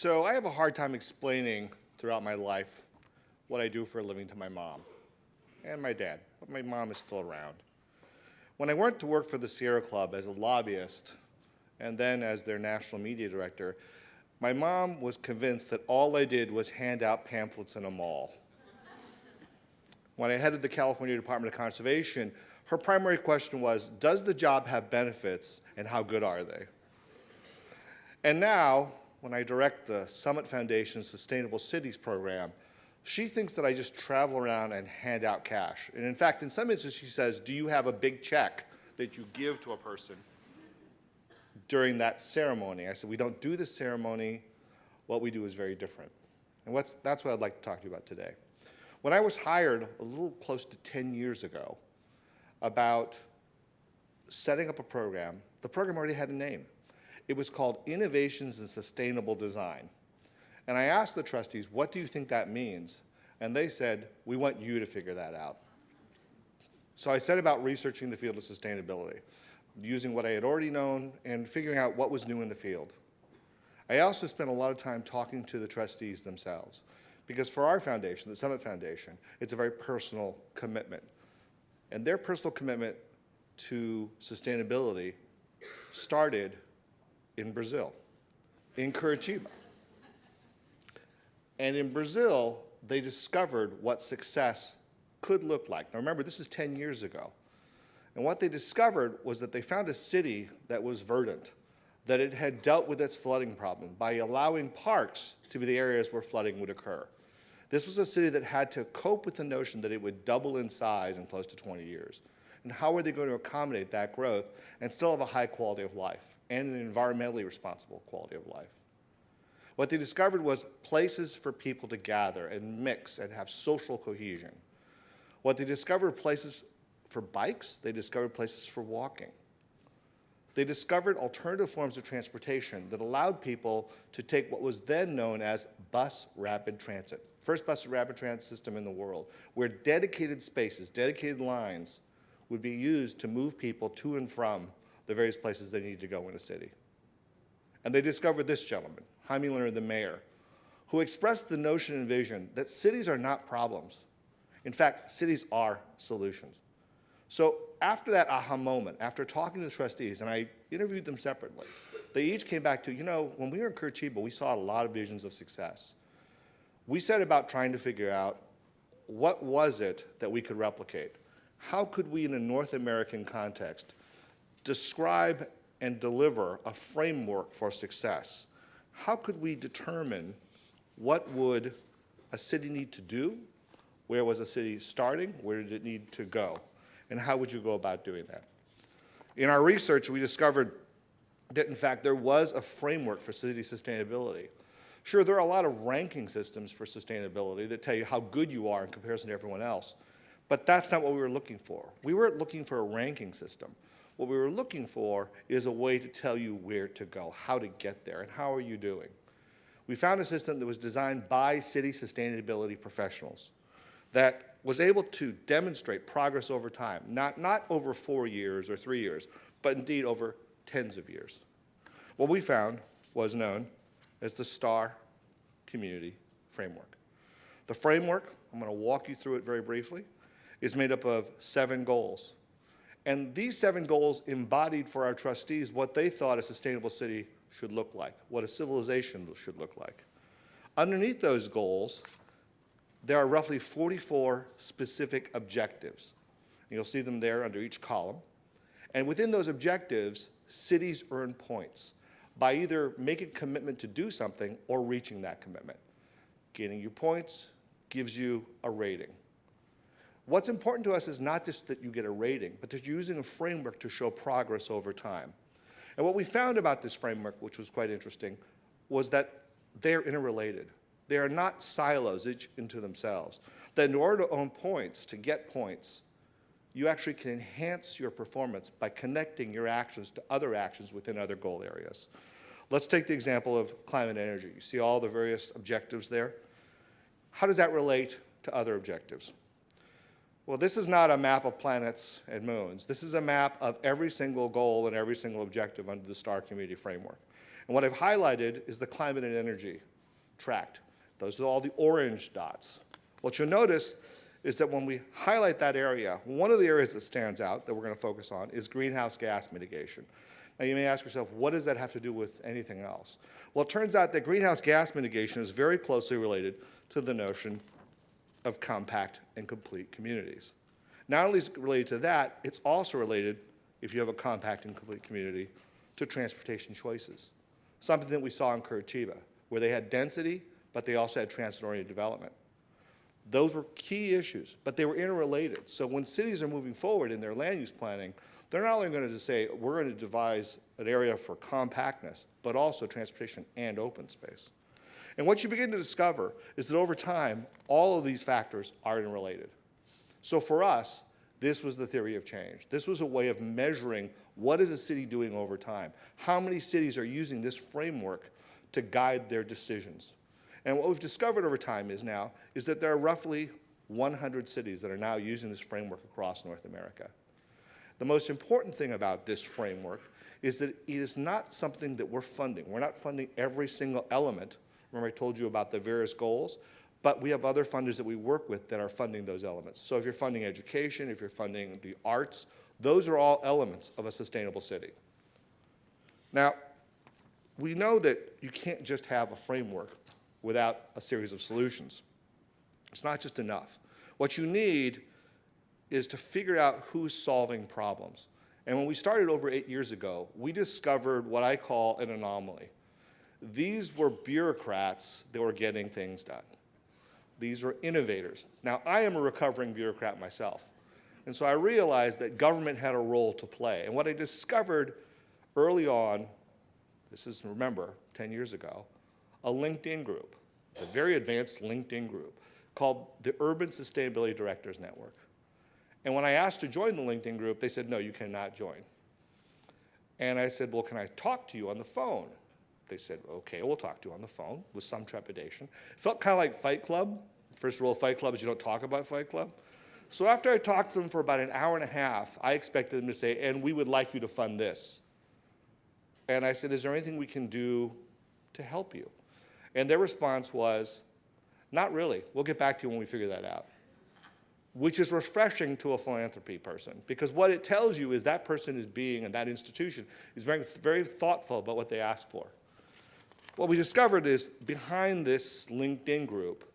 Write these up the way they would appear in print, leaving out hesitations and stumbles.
So I have a hard time explaining throughout my life what I do for a living to my mom and my dad, but my mom is still around. When I went to work for the Sierra Club as a lobbyist and then as their national media director, my mom was convinced that all I did was hand out pamphlets in a mall. When I headed the California Department of Conservation, her primary question was, does the job have benefits and how good are they? And now, when I direct the Summit Foundation's Sustainable Cities program, she thinks that I just travel around and hand out cash. And in fact, in some instances, she says, do you have a big check that you give to a person during that ceremony? I said, we don't do this ceremony. What we do is very different. And that's what I'd like to talk to you about today. When I was hired a little close to 10 years ago about setting up a program, the program already had a name. It was called Innovations in Sustainable Design. And I asked the trustees, what do you think that means? And they said, we want you to figure that out. So I set about researching the field of sustainability, using what I had already known and figuring out what was new in the field. I also spent a lot of time talking to the trustees themselves, because for our foundation, the Summit Foundation, it's a very personal commitment. And their personal commitment to sustainability started in Brazil, in Curitiba. And in Brazil, they discovered what success could look like. Now remember, this is 10 years ago. And what they discovered was that they found a city that was verdant, that it had dealt with its flooding problem by allowing parks to be the areas where flooding would occur. This was a city that had to cope with the notion that it would double in size in close to 20 years. And how were they going to accommodate that growth and still have a high quality of life and an environmentally responsible quality of life? What they discovered was places for people to gather and mix and have social cohesion. What they discovered places for bikes, they discovered places for walking. They discovered alternative forms of transportation that allowed people to take what was then known as bus rapid transit. First bus rapid transit system in the world, where dedicated spaces, dedicated lines would be used to move people to and from the various places they needed to go in a city. And they discovered this gentleman, Jaime Lerner, the mayor, who expressed the notion and vision that cities are not problems. In fact, cities are solutions. So after that aha moment, after talking to the trustees, and I interviewed them separately, they each came back to, you know, when we were in Curitiba, we saw a lot of visions of success. We set about trying to figure out what was it that we could replicate. How could we, in a North American context, describe and deliver a framework for success? How could we determine what would a city need to do? Where was a city starting? Where did it need to go? And how would you go about doing that? In our research, we discovered that, in fact, there was a framework for city sustainability. Sure, there are a lot of ranking systems for sustainability that tell you how good you are in comparison to everyone else, but that's not what we were looking for. We weren't looking for a ranking system. What we were looking for is a way to tell you where to go, how to get there, and how are you doing. We found a system that was designed by city sustainability professionals that was able to demonstrate progress over time, not over 4 years or 3 years, but indeed over tens of years. What we found was known as the STAR Community Framework. The framework, I'm going to walk you through it very briefly, is made up of 7 goals. And these 7 goals embodied for our trustees what they thought a sustainable city should look like, what a civilization should look like. Underneath those goals, there are roughly 44 specific objectives. You'll see them there under each column. And within those objectives, cities earn points by either making a commitment to do something or reaching that commitment. Gaining you points gives you a rating. What's important to us is not just that you get a rating, but that you're using a framework to show progress over time. And what we found about this framework, which was quite interesting, was that they're interrelated. They are not silos each into themselves. That in order to earn points, to get points, you actually can enhance your performance by connecting your actions to other actions within other goal areas. Let's take the example of climate and energy. You see all the various objectives there? How does that relate to other objectives? Well, this is not a map of planets and moons. This is a map of every single goal and every single objective under the STAR Community Framework. And what I've highlighted is the climate and energy tracked. Those are all the orange dots. What you'll notice is that when we highlight that area, one of the areas that stands out that we're going to focus on is greenhouse gas mitigation. Now you may ask yourself, what does that have to do with anything else? Well, it turns out that greenhouse gas mitigation is very closely related to the notion of compact and complete communities. Not only is it related to that, it's also related, if you have a compact and complete community, to transportation choices. Something that we saw in Curitiba, where they had density, but they also had transit-oriented development. Those were key issues, but they were interrelated. So when cities are moving forward in their land use planning, they're not only going to just say, we're going to devise an area for compactness, but also transportation and open space. And what you begin to discover is that over time, all of these factors are interrelated. So for us, this was the theory of change. This was a way of measuring what is a city doing over time. How many cities are using this framework to guide their decisions? And what we've discovered over time is that there are roughly 100 cities that are now using this framework across North America. The most important thing about this framework is that it is not something that we're funding. We're not funding every single element. Remember I told you about the various goals, but we have other funders that we work with that are funding those elements. So if you're funding education, if you're funding the arts, those are all elements of a sustainable city. Now, we know that you can't just have a framework without a series of solutions. It's not just enough. What you need is to figure out who's solving problems. And when we started over 8 years ago, we discovered what I call an anomaly. These were bureaucrats that were getting things done. These were innovators. Now, I am a recovering bureaucrat myself. And so I realized that government had a role to play. And what I discovered early on, this is, remember, 10 years ago, a LinkedIn group, a very advanced LinkedIn group called the Urban Sustainability Directors Network. And when I asked to join the LinkedIn group, they said, no, you cannot join. And I said, well, can I talk to you on the phone? They said, okay, we'll talk to you on the phone with some trepidation. It felt kind of like Fight Club. First rule of Fight Club is you don't talk about Fight Club. So after I talked to them for about an hour and a half, I expected them to say, and we would like you to fund this. And I said, is there anything we can do to help you? And their response was, not really. We'll get back to you when we figure that out. Which is refreshing to a philanthropy person, because what it tells you is that person is being, and that institution is very, very thoughtful about what they ask for. What we discovered is behind this LinkedIn group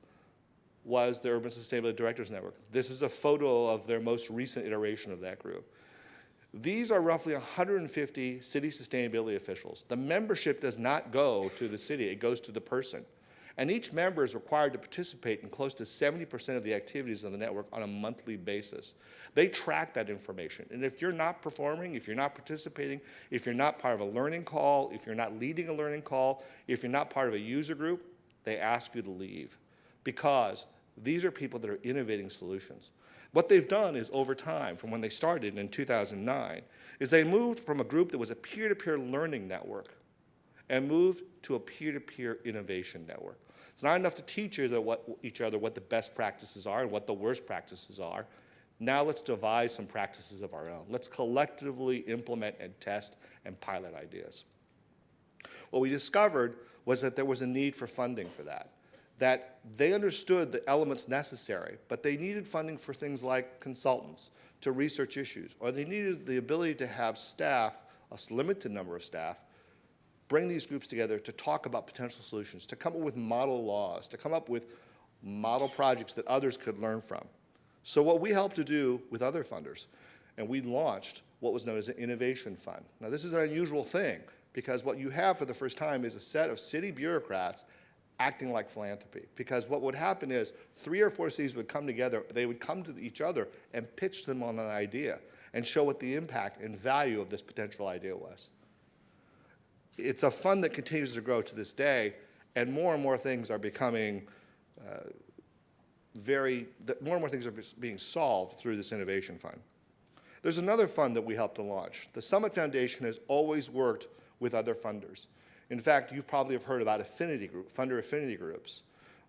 was the Urban Sustainability Directors Network. This is a photo of their most recent iteration of that group. These are roughly 150 city sustainability officials. The membership does not go to the city, it goes to the person. And each member is required to participate in close to 70% of the activities of the network on a monthly basis. They track that information. And if you're not performing, if you're not participating, if you're not part of a learning call, if you're not leading a learning call, if you're not part of a user group, they ask you to leave. Because these are people that are innovating solutions. What they've done is over time, from when they started in 2009, is they moved from a group that was a peer-to-peer learning network and moved to a peer-to-peer innovation network. It's not enough to teach each other what the best practices are and what the worst practices are. Now let's devise some practices of our own. Let's collectively implement and test and pilot ideas. What we discovered was that there was a need for funding for that they understood the elements necessary, but they needed funding for things like consultants to research issues, or they needed the ability to have staff, a limited number of staff, bring these groups together to talk about potential solutions, to come up with model laws, to come up with model projects that others could learn from. So what we helped to do with other funders, and we launched what was known as an innovation fund. Now this is an unusual thing, because what you have for the first time is a set of city bureaucrats acting like philanthropy. Because what would happen is 3 or 4 cities would come together, they would come to each other and pitch them on an idea and show what the impact and value of this potential idea was. It's a fund that continues to grow to this day, and more things are becoming more and more things are being solved through this innovation fund. There's another fund that we helped to launch. The Summit Foundation has always worked with other funders. In fact, you probably have heard about funder affinity groups.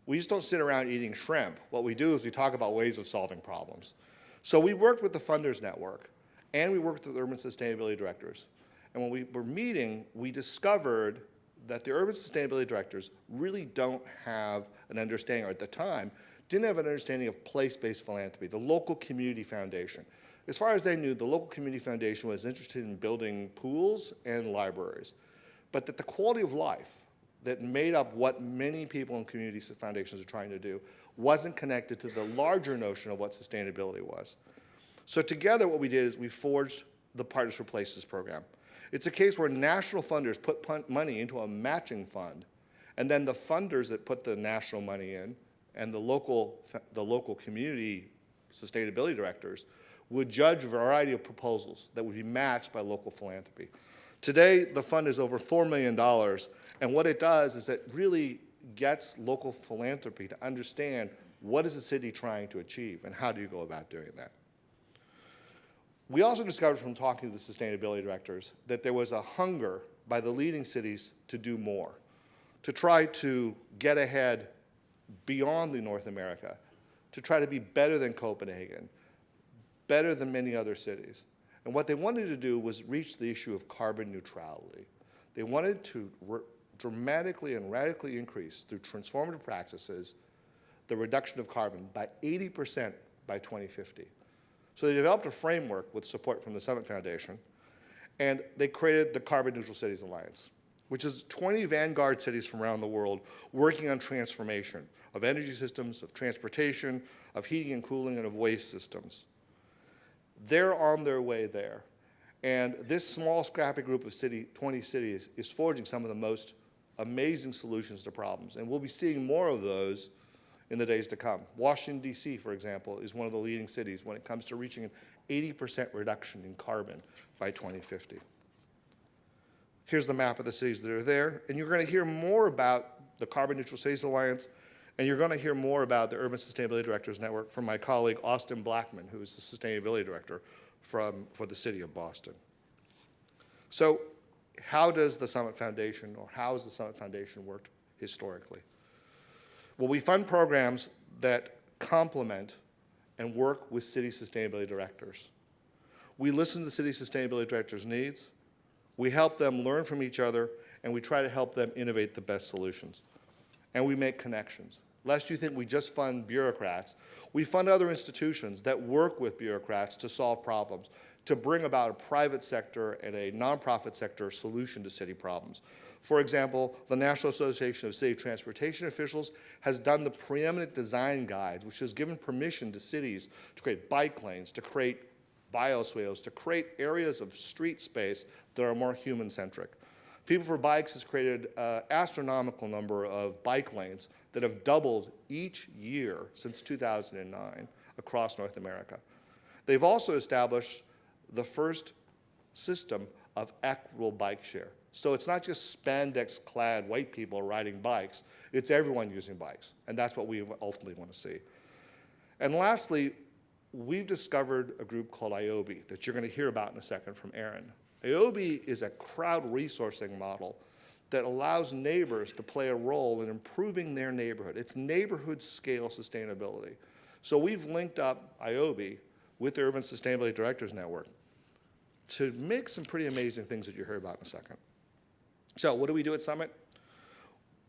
We just don't sit around eating shrimp. What we do is we talk about ways of solving problems. So we worked with the Funders Network, and we worked with the Urban Sustainability Directors. And when we were meeting, we discovered that the urban sustainability directors really don't have an understanding, or at the time, didn't have an understanding of place-based philanthropy, the local community foundation. As far as they knew, the local community foundation was interested in building pools and libraries, but that the quality of life that made up what many people in community foundations are trying to do wasn't connected to the larger notion of what sustainability was. So together what we did is we forged the Partners for Places program. It's a case where national funders put money into a matching fund, and then the funders that put the national money in and the local community sustainability directors would judge a variety of proposals that would be matched by local philanthropy. Today, the fund is over $4 million, and what it does is it really gets local philanthropy to understand what is the city trying to achieve and how do you go about doing that. We also discovered from talking to the sustainability directors that there was a hunger by the leading cities to do more, to try to get ahead beyond the North America, to try to be better than Copenhagen, better than many other cities. And what they wanted to do was reach the issue of carbon neutrality. They wanted to dramatically and radically increase, through transformative practices, the reduction of carbon by 80% by 2050. So they developed a framework with support from the Summit Foundation, and they created the Carbon Neutral Cities Alliance, which is 20 vanguard cities from around the world working on transformation of energy systems, of transportation, of heating and cooling, and of waste systems. They're on their way there. And this small, scrappy group of 20 cities is forging some of the most amazing solutions to problems. And we'll be seeing more of those in the days to come. Washington, D.C., for example, is one of the leading cities when it comes to reaching an 80% reduction in carbon by 2050. Here's the map of the cities that are there. And you're going to hear more about the Carbon Neutral Cities Alliance, and you're going to hear more about the Urban Sustainability Directors Network from my colleague, Austin Blackmon, who is the Sustainability Director for the city of Boston. So how does the Summit Foundation, or how has the Summit Foundation worked historically? Well, we fund programs that complement and work with city sustainability directors. We listen to the city sustainability directors' needs, we help them learn from each other, and we try to help them innovate the best solutions. And we make connections. Lest you think we just fund bureaucrats, we fund other institutions that work with bureaucrats to solve problems, to bring about a private sector and a nonprofit sector solution to city problems. For example, the National Association of City Transportation Officials has done the preeminent design guides, which has given permission to cities to create bike lanes, to create bioswales, to create areas of street space that are more human-centric. People for Bikes has created an astronomical number of bike lanes that have doubled each year since 2009 across North America. They've also established the first system of equitable bike share. So it's not just spandex-clad white people riding bikes, it's everyone using bikes, and that's what we ultimately want to see. And lastly, we've discovered a group called IOBI that you're going to hear about in a second from Erin. IOBI is a crowd resourcing model that allows neighbors to play a role in improving their neighborhood. It's neighborhood scale sustainability. So we've linked up IOBI with the Urban Sustainability Directors Network to make some pretty amazing things that you'll hear about in a second. So what do we do at Summit?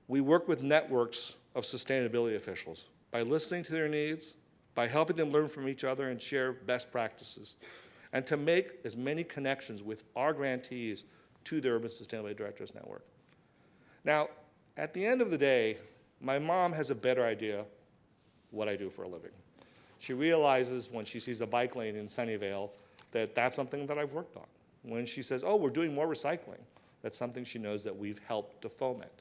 We work with networks of sustainability officials by listening to their needs, by helping them learn from each other and share best practices, and to make as many connections with our grantees to the Urban Sustainability Directors Network. Now, at the end of the day, my mom has a better idea what I do for a living. She realizes when she sees a bike lane in Sunnyvale that that's something that I've worked on. When she says, oh, we're doing more recycling, that's something she knows that we've helped to foment.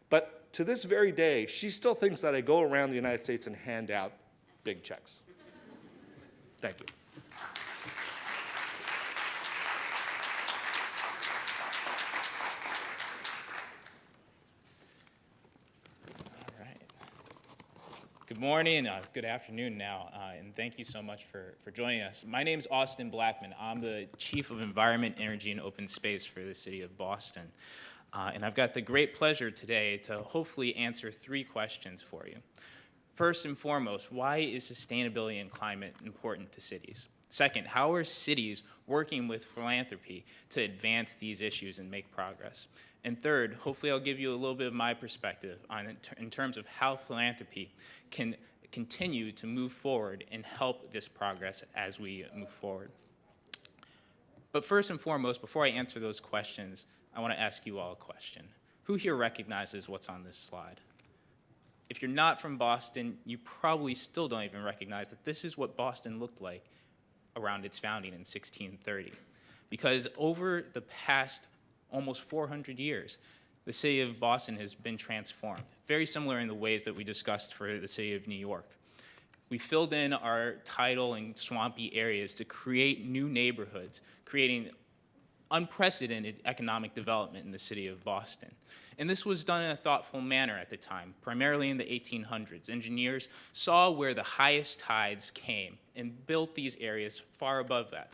But to this very day, she still thinks that I go around the United States and hand out big checks. Thank you. Good morning, good afternoon now, and thank you so much for joining us. My name is Austin Blackmon. I'm the Chief of Environment, Energy, and Open Space for the City of Boston. And I've got the great pleasure today to hopefully answer 3 questions for you. First and foremost, why is sustainability and climate important to cities? Second, how are cities working with philanthropy to advance these issues and make progress? And third, hopefully I'll give you a little bit of my perspective in terms of how philanthropy can continue to move forward and help this progress as we move forward. But first and foremost, before I answer those questions, I want to ask you all a question. Who here recognizes what's on this slide? If you're not from Boston, you probably still don't even recognize that this is what Boston looked like around its founding in 1630. Because over the past almost 400 years, the city of Boston has been transformed, very similar in the ways that we discussed for the city of New York. We filled in our tidal and swampy areas to create new neighborhoods, creating unprecedented economic development in the city of Boston. And this was done in a thoughtful manner at the time, primarily in the 1800s. Engineers saw where the highest tides came and built these areas far above that.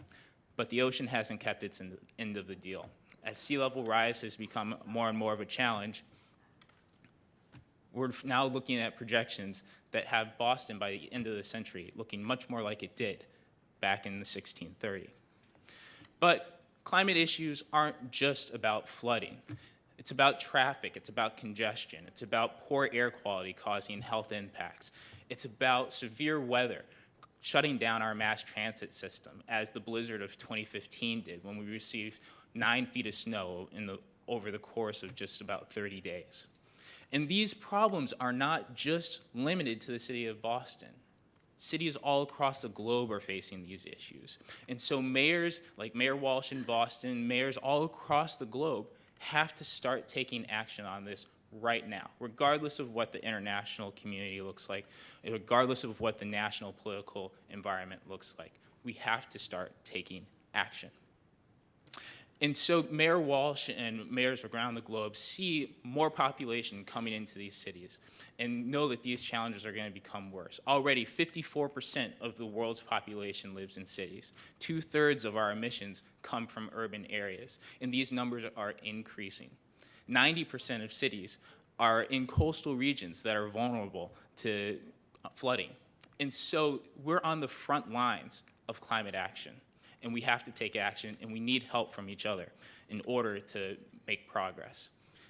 But the ocean hasn't kept its end of the deal. As sea level rise has become more and more of a challenge, we're now looking at projections that have Boston by the end of the century looking much more like it did back in the 1630. But climate issues aren't just about flooding. It's about traffic, it's about congestion, it's about poor air quality causing health impacts. It's about severe weather shutting down our mass transit system, as the blizzard of 2015 did when we received 9 feet of snow over the course of just about 30 days. And these problems are not just limited to the city of Boston. Cities all across the globe are facing these issues. And so mayors like Mayor Walsh in Boston, mayors all across the globe have to start taking action on this right now, regardless of what the international community looks like, regardless of what the national political environment looks like. We have to start taking action. And so Mayor Walsh and mayors around the globe see more population coming into these cities and know that these challenges are going to become worse. Already, 54% of the world's population lives in cities. 2/3 of our emissions come from urban areas, and these numbers are increasing. 90% of cities are in coastal regions that are vulnerable to flooding. And so we're on the front lines of climate action. And we have to take action, and we need help from each other in order to make progress.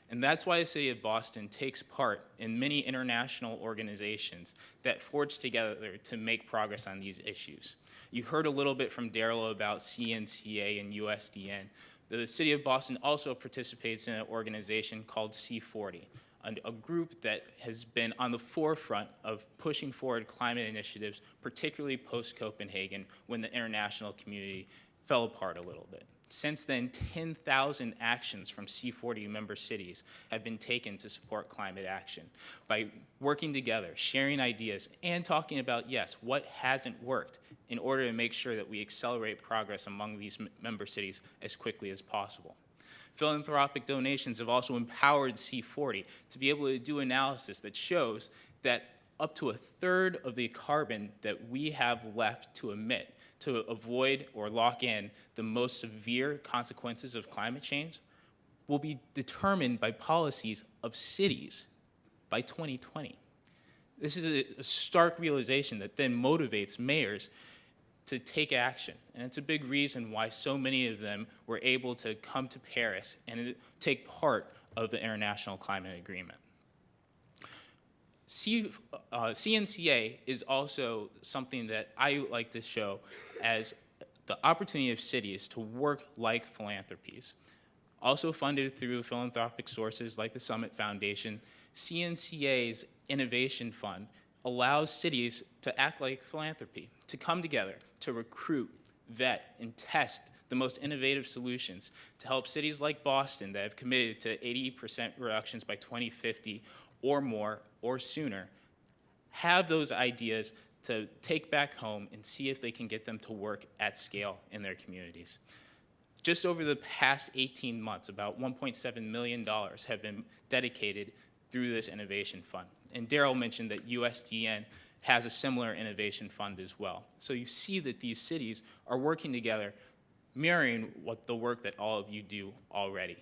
And that's why the city of Boston takes part in many international organizations that forge together to make progress on these issues. You heard a little bit from Darryl about CNCA and USDN. The city of Boston also participates in an organization called C40, a group that has been on the forefront of pushing forward climate initiatives, particularly post-Copenhagen, when the international community fell apart a little bit. Since then, 10,000 actions from C40 member cities have been taken to support climate action by working together, sharing ideas, and talking about, yes, what hasn't worked in order to make sure that we accelerate progress among these member cities as quickly as possible. Philanthropic donations have also empowered C40 to be able to do analysis that shows that up to 1/3 of the carbon that we have left to emit to avoid or lock in the most severe consequences of climate change will be determined by policies of cities by 2020. This is a stark realization that then motivates mayors to take action. And it's a big reason why so many of them were able to come to Paris and take part of the International Climate Agreement. CNCA is also something that I like to show as the opportunity of cities to work like philanthropies. Also funded through philanthropic sources like the Summit Foundation, CNCA's Innovation Fund allows cities to act like philanthropy, to come together, to recruit, vet, and test the most innovative solutions to help cities like Boston that have committed to 80% reductions by 2050 or more or sooner have those ideas to take back home and see if they can get them to work at scale in their communities. Just over the past 18 months, about $1.7 million have been dedicated through this innovation fund. And Darryl mentioned that USDN has a similar innovation fund as well. So you see that these cities are working together, mirroring what the work that all of you do already.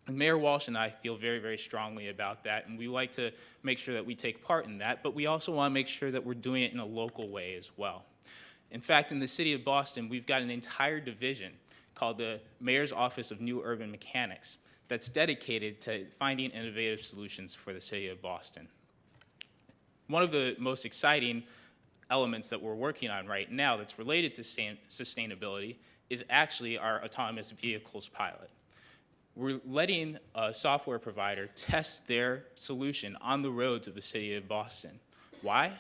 And Mayor Walsh and I feel very, very strongly about that, and we like to make sure that we take part in that, but we also want to make sure that we're doing it in a local way as well. In fact, in the city of Boston, we've got an entire division called the Mayor's Office of New Urban Mechanics that's dedicated to finding innovative solutions for the city of Boston. One of the most exciting elements that we're working on right now that's related to sustainability is actually our autonomous vehicles pilot. We're letting a software provider test their solution on the roads of the city of Boston. Why?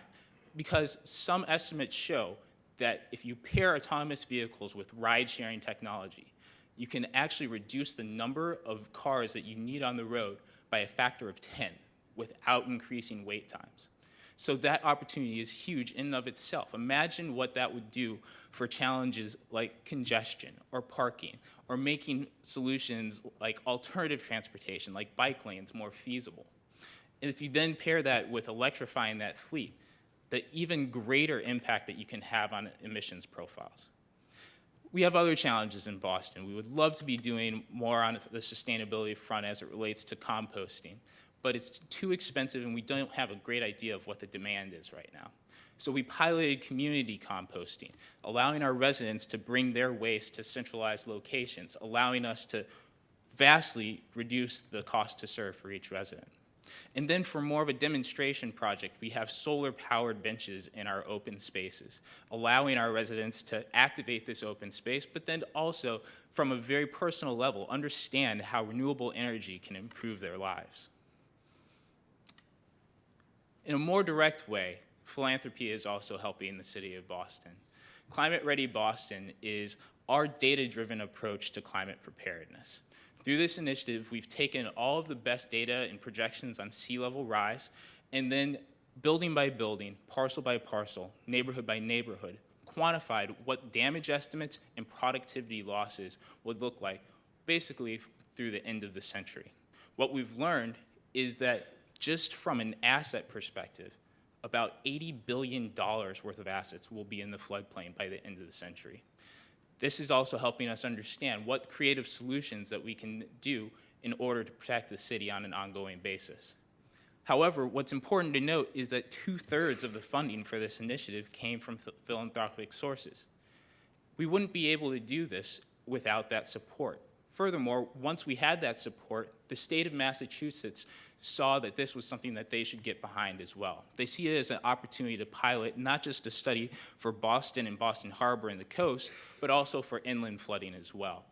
Because some estimates show that if you pair autonomous vehicles with ride-sharing technology, you can actually reduce the number of cars that you need on the road by a factor of 10 without increasing wait times. So that opportunity is huge in and of itself. Imagine what that would do for challenges like congestion or parking or making solutions like alternative transportation, like bike lanes, more feasible. And if you then pair that with electrifying that fleet, the even greater impact that you can have on emissions profiles. We have other challenges in Boston. We would love to be doing more on the sustainability front as it relates to composting, but it's too expensive and we don't have a great idea of what the demand is right now. So we piloted community composting, allowing our residents to bring their waste to centralized locations, allowing us to vastly reduce the cost to serve for each resident. And then for more of a demonstration project, we have solar-powered benches in our open spaces, allowing our residents to activate this open space, but then also, from a very personal level, understand how renewable energy can improve their lives. In a more direct way, philanthropy is also helping the city of Boston. Climate Ready Boston is our data-driven approach to climate preparedness. Through this initiative, we've taken all of the best data and projections on sea level rise, and then building by building, parcel by parcel, neighborhood by neighborhood, quantified what damage estimates and productivity losses would look like, basically through the end of the century. What we've learned is that just from an asset perspective, about $80 billion worth of assets will be in the floodplain by the end of the century. This is also helping us understand what creative solutions that we can do in order to protect the city on an ongoing basis. However, what's important to note is that 2/3 of the funding for this initiative came from philanthropic sources. We wouldn't be able to do this without that support. Furthermore, once we had that support, the state of Massachusetts saw that this was something that they should get behind as well. They see it as an opportunity to pilot not just a study for Boston and Boston Harbor and the coast, but also for inland flooding as well.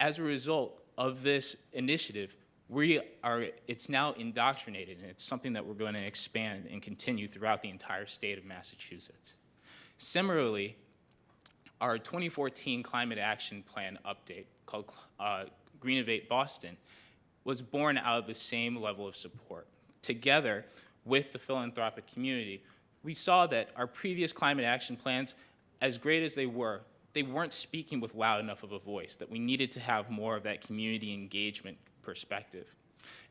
As a result of this initiative, it's now indoctrinated, and it's something that we're going to expand and continue throughout the entire state of Massachusetts. Similarly, our 2014 Climate Action Plan update called Greenovate Boston was born out of the same level of support. Together with the philanthropic community, we saw that our previous climate action plans, as great as they weren't speaking with loud enough of a voice, that we needed to have more of that community engagement perspective.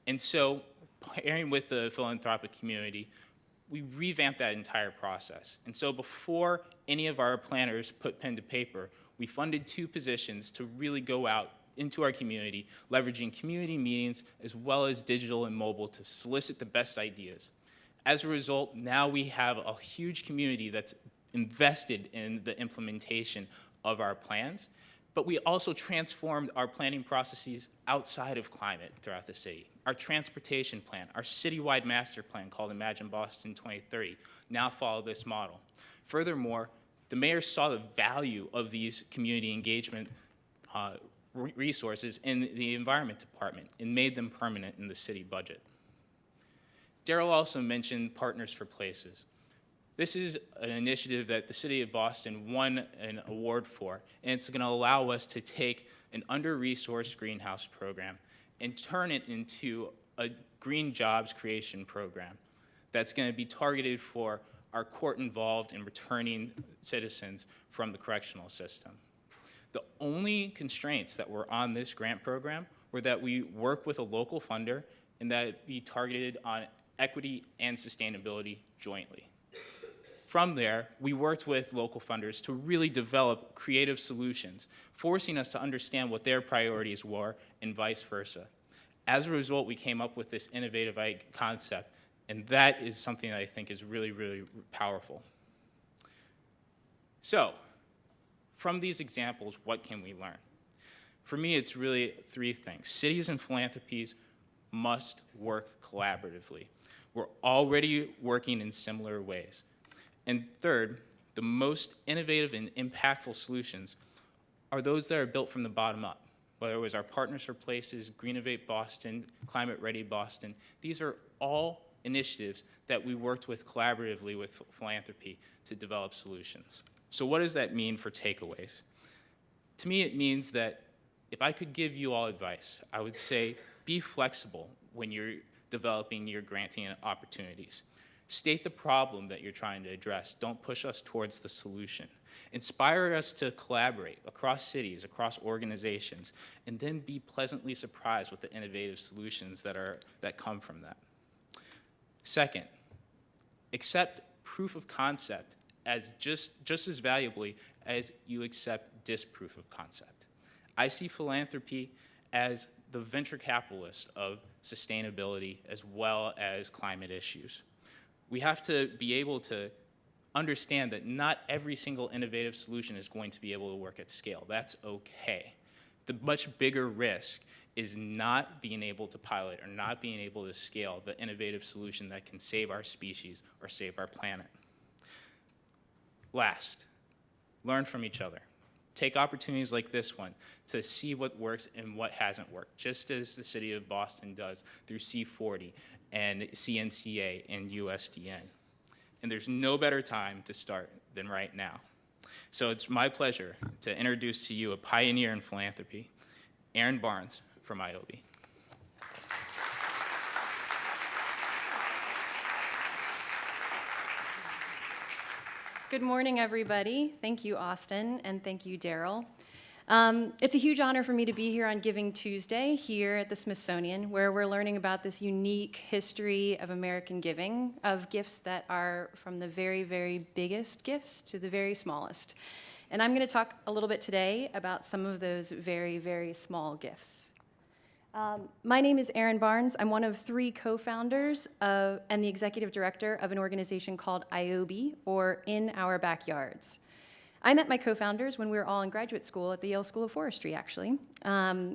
And so, pairing with the philanthropic community, we revamped that entire process. And so before any of our planners put pen to paper, we funded 2 positions to really go out into our community, leveraging community meetings as well as digital and mobile to solicit the best ideas. As a result, now we have a huge community that's invested in the implementation of our plans, but we also transformed our planning processes outside of climate throughout the city. Our transportation plan, our citywide master plan called Imagine Boston 2030 now follow this model. Furthermore, the mayor saw the value of these community engagement resources in the environment department and made them permanent in the city budget. Darryl also mentioned Partners for Places. This is an initiative that the city of Boston won an award for, and it's going to allow us to take an under-resourced greenhouse program and turn it into a green jobs creation program that's going to be targeted for our court-involved and returning citizens from the correctional system. The only constraints that were on this grant program were that we work with a local funder and that it be targeted on equity and sustainability jointly. From there, we worked with local funders to really develop creative solutions, forcing us to understand what their priorities were and vice versa. As a result, we came up with this innovative concept, and that is something that I think is really, really powerful. So, from these examples, what can we learn? For me, it's really three things. Cities and philanthropies must work collaboratively. We're already working in similar ways. And third, the most innovative and impactful solutions are those that are built from the bottom up. Whether it was our Partners for Places, Greenovate Boston, Climate Ready Boston, these are all initiatives that we worked with collaboratively with philanthropy to develop solutions. So what does that mean for takeaways? To me, it means that if I could give you all advice, I would say be flexible when you're developing your granting opportunities. State the problem that you're trying to address. Don't push us towards the solution. Inspire us to collaborate across cities, across organizations, and then be pleasantly surprised with the innovative solutions that come from that. Second, accept proof of concept as just as valuably as you accept disproof of concept. I see philanthropy as the venture capitalist of sustainability as well as climate issues. We have to be able to understand that not every single innovative solution is going to be able to work at scale. That's okay. The much bigger risk is not being able to pilot or not being able to scale the innovative solution that can save our species or save our planet. Last, learn from each other. Take opportunities like this one to see what works and what hasn't worked, just as the city of Boston does through C40 and CNCA and USDN. And there's no better time to start than right now. So it's my pleasure to introduce to you a pioneer in philanthropy, Erin Barnes from IOB. Good morning, everybody. Thank you, Austin, and thank you, Darryl. It's a huge honor for me to be here on Giving Tuesday here at the Smithsonian, where we're learning about this unique history of American giving, of gifts that are from the very, very biggest gifts to the very smallest. And I'm going to talk a little bit today about some of those very, very small gifts. My name is Erin Barnes. I'm one of 3 co-founders and the executive director of an organization called IOB, or In Our Backyards. I met my co-founders when we were all in graduate school at the Yale School of Forestry, actually.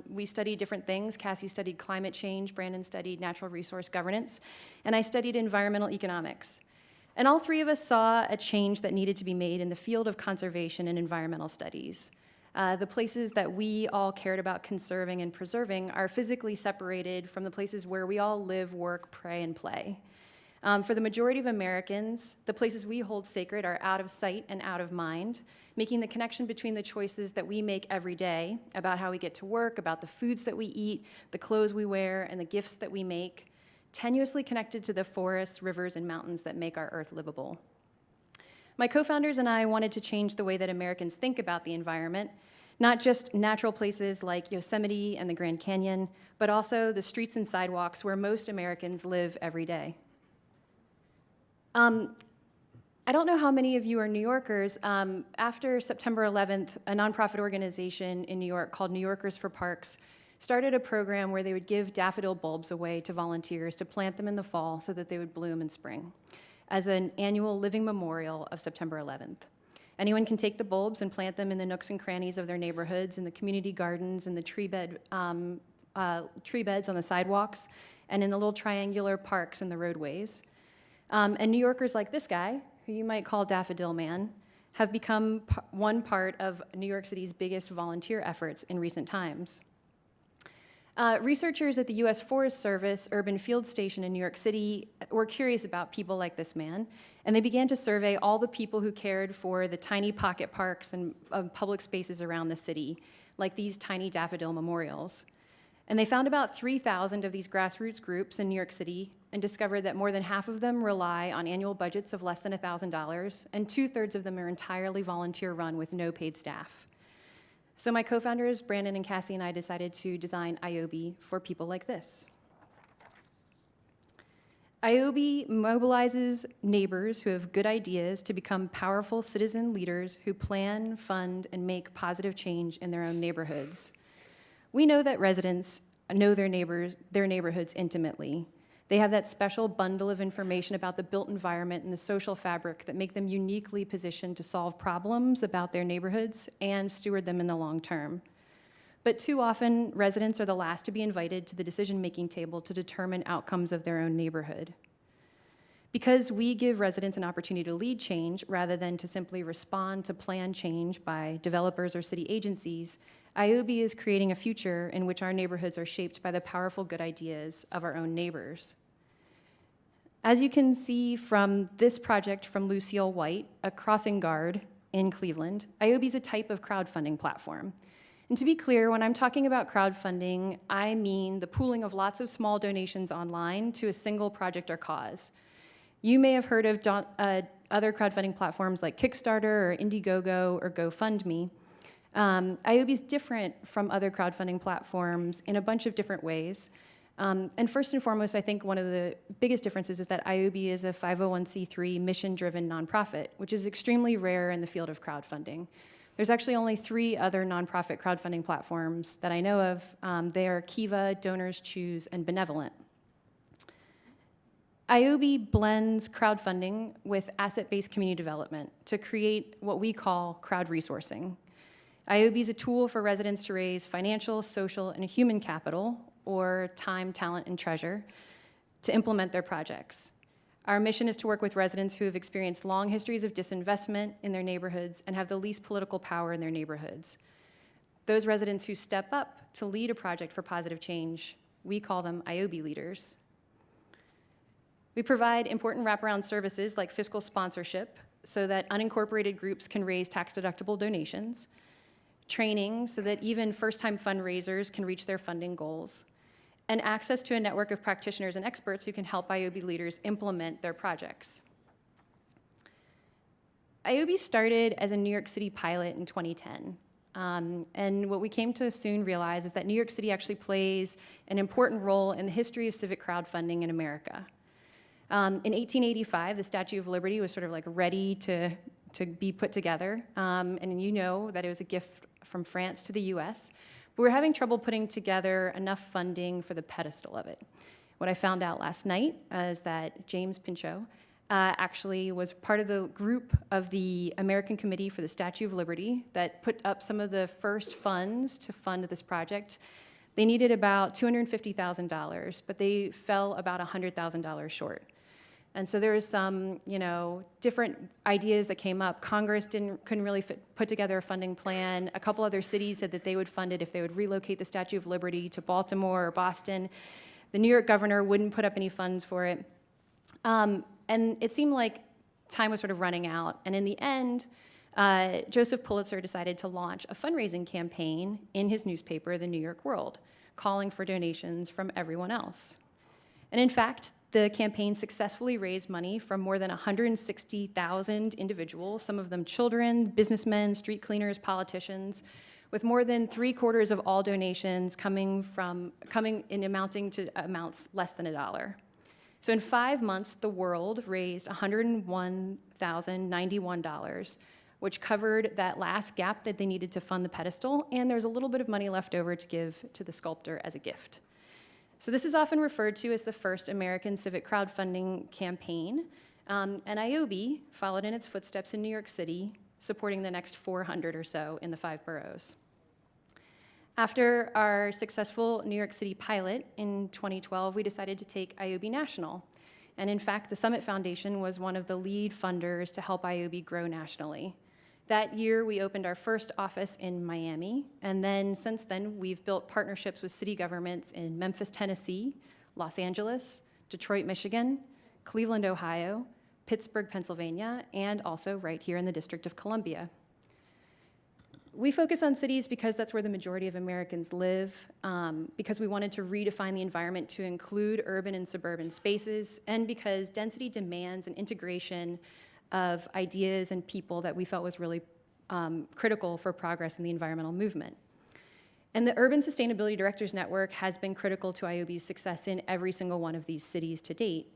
We studied different things. Cassie studied climate change, Brandon studied natural resource governance, and I studied environmental economics. And all 3 of us saw a change that needed to be made in the field of conservation and environmental studies. The places that we all cared about conserving and preserving are physically separated from the places where we all live, work, pray, and play. For the majority of Americans, the places we hold sacred are out of sight and out of mind, making the connection between the choices that we make every day about how we get to work, about the foods that we eat, the clothes we wear, and the gifts that we make, tenuously connected to the forests, rivers, and mountains that make our earth livable. My co-founders and I wanted to change the way that Americans think about the environment, not just natural places like Yosemite and the Grand Canyon, but also the streets and sidewalks where most Americans live every day. I don't know how many of you are New Yorkers. After September 11th, a nonprofit organization in New York called New Yorkers for Parks started a program where they would give daffodil bulbs away to volunteers to plant them in the fall so that they would bloom in spring as an annual living memorial of September 11th. Anyone can take the bulbs and plant them in the nooks and crannies of their neighborhoods, in the community gardens, in the tree beds on the sidewalks, and in the little triangular parks in the roadways. And New Yorkers like this guy, who you might call Daffodil Man, have become one part of New York City's biggest volunteer efforts in recent times. Researchers at the U.S. Forest Service Urban Field Station in New York City were curious about people like this man, and they began to survey all the people who cared for the tiny pocket parks and public spaces around the city, like these tiny daffodil memorials. And they found about 3,000 of these grassroots groups in New York City and discovered that more than half of them rely on annual budgets of less than $1,000, and 2/3 of them are entirely volunteer-run with no paid staff. So my co-founders, Brandon and Cassie, and I decided to design IOB for people like this. IOB mobilizes neighbors who have good ideas to become powerful citizen leaders who plan, fund, and make positive change in their own neighborhoods. We know that residents know their neighborhoods intimately. They have that special bundle of information about the built environment and the social fabric that make them uniquely positioned to solve problems about their neighborhoods and steward them in the long term. But too often, residents are the last to be invited to the decision-making table to determine outcomes of their own neighborhood. Because we give residents an opportunity to lead change rather than to simply respond to planned change by developers or city agencies, IOB is creating a future in which our neighborhoods are shaped by the powerful good ideas of our own neighbors. As you can see from this project from Lucille White, a crossing guard in Cleveland, IOB is a type of crowdfunding platform. And to be clear, when I'm talking about crowdfunding, I mean the pooling of lots of small donations online to a single project or cause. You may have heard of other crowdfunding platforms like Kickstarter or Indiegogo or GoFundMe. IOB is different from other crowdfunding platforms in a bunch of different ways. And first and foremost, I think one of the biggest differences is that IOB is a 501c3 mission-driven nonprofit, which is extremely rare in the field of crowdfunding. There's actually only 3 other nonprofit crowdfunding platforms that I know of. They are Kiva, Donors Choose, and Benevolent. IOB blends crowdfunding with asset-based community development to create what we call crowd resourcing. IOB is a tool for residents to raise financial, social, and human capital, or time, talent, and treasure, to implement their projects. Our mission is to work with residents who have experienced long histories of disinvestment in their neighborhoods and have the least political power in their neighborhoods. Those residents who step up to lead a project for positive change, we call them IOB leaders. We provide important wraparound services like fiscal sponsorship so that unincorporated groups can raise tax-deductible donations, training so that even first-time fundraisers can reach their funding goals, and access to a network of practitioners and experts who can help IOB leaders implement their projects. IOB started as a New York City pilot in 2010. And what we came to soon realize is that New York City actually plays an important role in the history of civic crowdfunding in America. In 1885, the Statue of Liberty was sort of like ready to be put together. And you know that it was a gift from France to the US. But we're having trouble putting together enough funding for the pedestal of it. What I found out last night is that James Pinchot actually was part of the group of the American Committee for the Statue of Liberty that put up some of the first funds to fund this project. They needed about $250,000, but they fell about $100,000 short. And so there was some, different ideas that came up. Congress couldn't really put together a funding plan. A couple other cities said that they would fund it if they would relocate the Statue of Liberty to Baltimore or Boston. The New York governor wouldn't put up any funds for it. And it seemed like time was sort of running out. And in the end, Joseph Pulitzer decided to launch a fundraising campaign in his newspaper, The New York World, calling for donations from everyone else. And in fact, the campaign successfully raised money from more than 160,000 individuals, some of them children, businessmen, street cleaners, politicians, with more than 3/4 of all donations coming in amounting to amounts less than $1. So in 5 months, the world raised $101,091, which covered that last gap that they needed to fund the pedestal, and there's a little bit of money left over to give to the sculptor as a gift. So this is often referred to as the first American civic crowdfunding campaign, and IOB followed in its footsteps in New York City, supporting the next 400 or so in the 5 boroughs. After our successful New York City pilot in 2012, we decided to take IOB national. And in fact, the Summit Foundation was one of the lead funders to help IOB grow nationally. That year, we opened our first office in Miami, and then since then, we've built partnerships with city governments in Memphis, Tennessee, Los Angeles, Detroit, Michigan, Cleveland, Ohio, Pittsburgh, Pennsylvania, and also right here in the District of Columbia. We focus on cities because that's where the majority of Americans live, because we wanted to redefine the environment to include urban and suburban spaces, and because density demands an integration of ideas and people that we felt was really critical for progress in the environmental movement. And the Urban Sustainability Directors Network has been critical to IOB's success in every single one of these cities to date.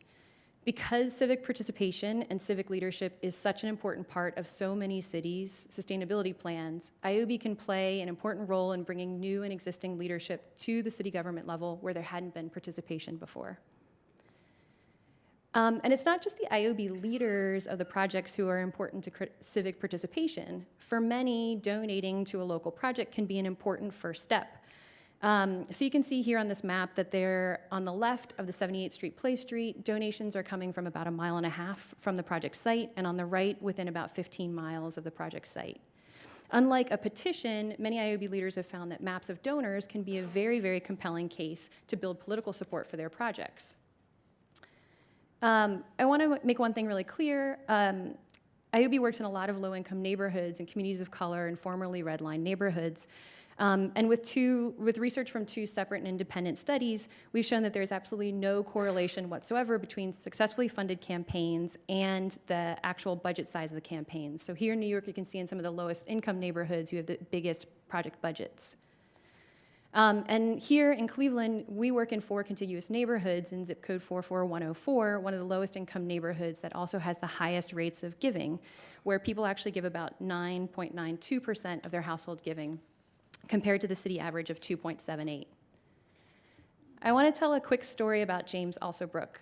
Because civic participation and civic leadership is such an important part of so many cities' sustainability plans, IOB can play an important role in bringing new and existing leadership to the city government level where there hadn't been participation before. And it's not just the IOB leaders of the projects who are important to civic participation. For many, donating to a local project can be an important first step. So you can see here on this map that they're on the left of the 78th Street Play Street. Donations are coming from about 1.5 miles from the project site, and on the right, within about 15 miles of the project site. Unlike a petition, many IOB leaders have found that maps of donors can be a very, very compelling case to build political support for their projects. I want to make one thing really clear. IOB works in a lot of low-income neighborhoods and communities of color and formerly redlined neighborhoods. And with research from 2 separate and independent studies, we've shown that there's absolutely no correlation whatsoever between successfully funded campaigns and the actual budget size of the campaigns. So here in New York, you can see in some of the lowest income neighborhoods, you have the biggest project budgets. And here in Cleveland, we work in 4 contiguous neighborhoods in zip code 44104, one of the lowest income neighborhoods that also has the highest rates of giving, where people actually give about 9.92% of their household giving, compared to the city average of 2.78. I want to tell a quick story about James Alsobrook,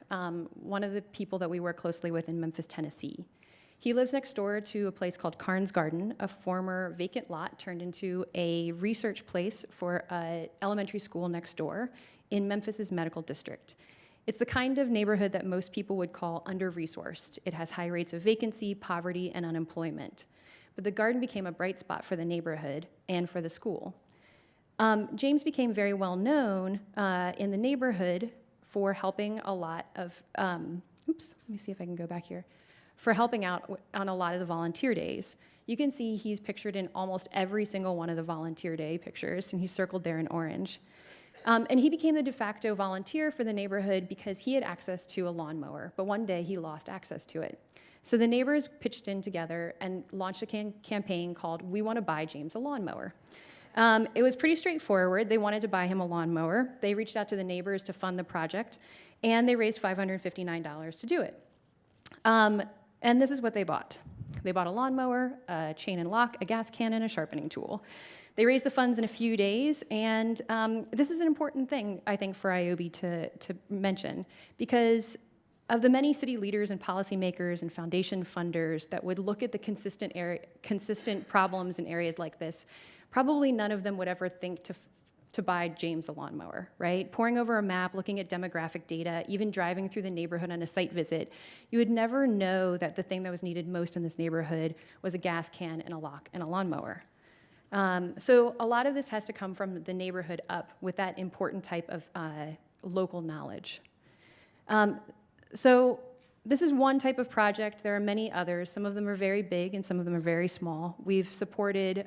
one of the people that we work closely with in Memphis, Tennessee. He lives next door to a place called Karns Garden, a former vacant lot turned into a research place for an elementary school next door in Memphis's medical district. It's the kind of neighborhood that most people would call under-resourced. It has high rates of vacancy, poverty, and unemployment. But the garden became a bright spot for the neighborhood and for the school. James became very well known in the neighborhood for helping a lot of, let me see if I can go back here, for helping out on a lot of the volunteer days. You can see he's pictured in almost every single one of the volunteer day pictures, and he's circled there in orange. And he became the de facto volunteer for the neighborhood because he had access to a lawnmower, but one day he lost access to it. So the neighbors pitched in together and launched a campaign called We Want to Buy James a Lawnmower. It was pretty straightforward. They wanted to buy him a lawnmower. They reached out to the neighbors to fund the project, and they raised $559 to do it. And this is what they bought. They bought a lawnmower, a chain and lock, a gas can, and a sharpening tool. They raised the funds in a few days, and this is an important thing, I think, for IOB to mention, because of the many city leaders and policymakers and foundation funders that would look at the consistent problems in areas like this, probably none of them would ever think to buy James a lawnmower, right? Poring over a map, looking at demographic data, even driving through the neighborhood on a site visit, you would never know that the thing that was needed most in this neighborhood was a gas can and a lock and a lawnmower. So a lot of this has to come from the neighborhood up with that important type of local knowledge. So this is one type of project. There are many others. Some of them are very big and some of them are very small. We've supported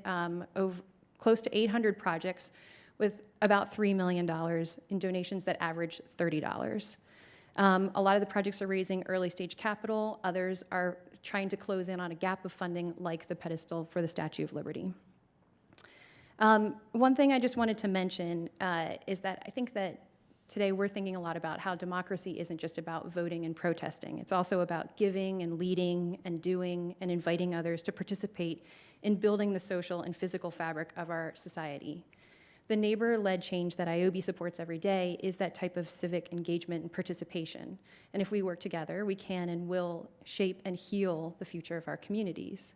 close to 800 projects with about $3 million in donations that average $30. A lot of the projects are raising early stage capital. Others are trying to close in on a gap of funding like the pedestal for the Statue of Liberty. One thing I just wanted to mention is that I think that today we're thinking a lot about how democracy isn't just about voting and protesting. It's also about giving and leading and doing and inviting others to participate in building the social and physical fabric of our society. The neighbor-led change that IOB supports every day is that type of civic engagement and participation. And if we work together, we can and will shape and heal the future of our communities.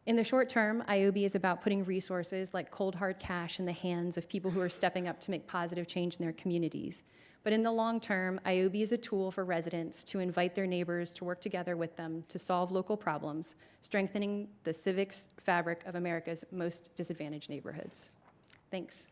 In the short term, IOB is about putting resources like cold hard cash in the hands of people who are stepping up to make positive change in their communities. But in the long term, IOB is a tool for residents to invite their neighbors to work together with them to solve local problems, strengthening the civic fabric of America's most disadvantaged neighborhoods. Thanks.